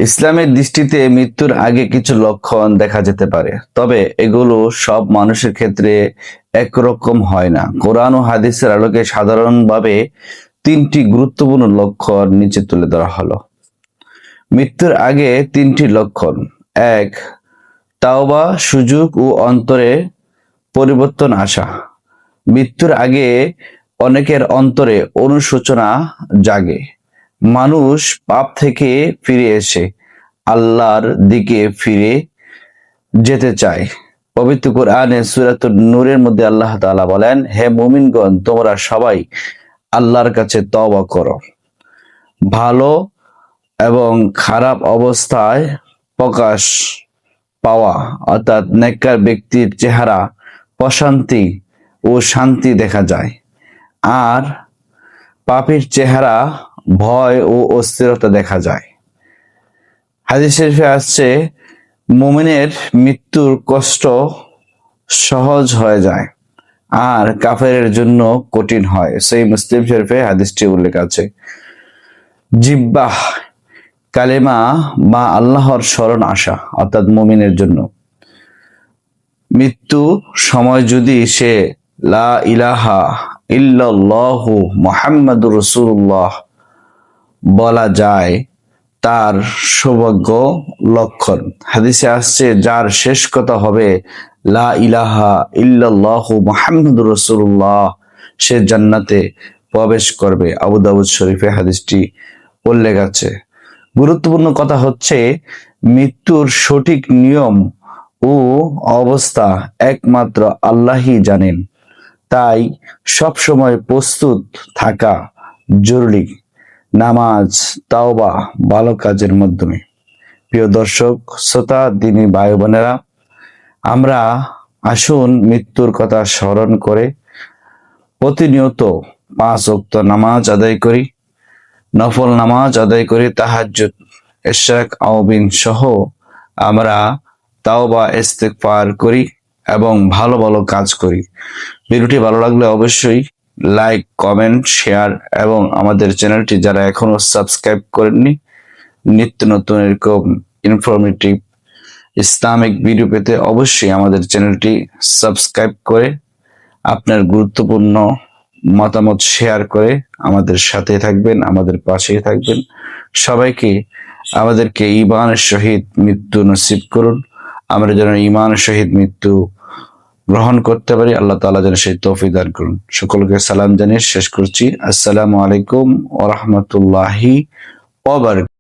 ইসলামের দৃষ্টিতে মৃত্যুর আগে কিছু লক্ষণ দেখা যেতে পারে, তবে এগুলো সব মানুষের ক্ষেত্রে একরকম হয় না। কোরআন ও হাদিসের আলোকে সাধারণভাবে তিনটি গুরুত্বপূর্ণ লক্ষণ নিচে তুলে ধরা হলো। মৃত্যুর আগে তিনটি লক্ষণ: এক, তাওবা, সুযোগ ও অন্তরে পরিবর্তন আসা। মৃত্যুর আগে অনেকের অন্তরে অনুশোচনা জাগে। মানুষ পাপ থেকে ফিরে এসে আল্লাহর দিকে ফিরে যেতে চায়। পবিত্র কোরআনে সূরাতুন নূরের মধ্যে আল্লাহ তাআলা বলেন, হে মুমিনগণ, তোমরা সবাই আল্লাহর কাছে তওবা করো। ভালো এবং খারাপ অবস্থায় প্রকাশ পাওয়া, অর্থাৎ নেককার ব্যক্তির চেহারা প্রশান্তি ও শান্তি দেখা যায়, আর পাপীর চেহারা ভয় ও অস্থিরতা দেখা যায়। হাদিস শরীফে আসছে, মুমিনের মৃত্যুর কষ্ট সহজ হয়ে যায় আর কাফেরের জন্য কঠিন হয়। সেই মুসলিম শরীফে হাদিসটি উল্লেখ আছে। জিহ্বাহ কালেমা বা আল্লাহর শরণ আসা, অর্থাৎ মুমিনের জন্য মৃত্যু সময় যদি সে লা ইলাহা ইল্লাল্লাহু মুহাম্মাদুর রাসূলুল্লাহ বলা যায়, তার সৌভাগ্য লক্ষণ। হাদিসে আসছে, যার শেষ কথা হবে লা ইলাহা ইল্লাল্লাহু মুহাম্মাদুর রাসূলুল্লাহ, সে জান্নাতে প্রবেশ করবে। আবু দাউদ শরীফে হাদিসটি উল্লেখ আছে। গুরুত্বপূর্ণ কথা হচ্ছে, মৃত্যুর সঠিক নিয়ম ও অবস্থা একমাত্র আল্লাহই জানেন, তাই সব সময় প্রস্তুত থাকা জরুরি। নামাজ, তাওবা, ভালো কাজের মাধ্যমে। প্রিয় দর্শক শ্রোতা, দিনী ভাই বোনেরা, আমরা আসুন মৃত্যুর কথা স্মরণ করে প্রতিনিয়ত 5 ওয়াক্ত নামাজ আদায় করি, নফল নামাজ আদায় করি, তাহাজ্জুদ, ইশরাক, আওবিন সহ আমরা তাওবা, ইস্তেগফার করি এবং ভালো ভালো কাজ করি। ভিডিওটি ভালো লাগলে অবশ্যই লাইক, কমেন্ট, শেয়ার এবং আমাদের চ্যানেলটি যারা এখনো সাবস্ক্রাইব করেননি, নিত্য নতুন এরকম ইনফরমেটিভ ইসলামিক ভিডিও পেতে অবশ্যই আমাদের চ্যানেলটি সাবস্ক্রাইব করে আপনার গুরুত্বপূর্ণ মতামত শেয়ার করে আমাদের সাথে থাকবেন, আমাদের পাশেই থাকবেন। সবাইকে আমাদেরকে ঈমানের সহিত মৃত্যু নসিব করুন। আমরা যেন ঈমানের সহিত মৃত্যু গ্রহণ করতে পারি। আল্লাহ তাআলা যেন সেই তৌফিক দান করুন। সকলকে সালাম জানিয়ে শেষ করছি। আসসালামু আলাইকুম ওয়া রাহমাতুল্লাহি ওয়া বারাকাতুহু।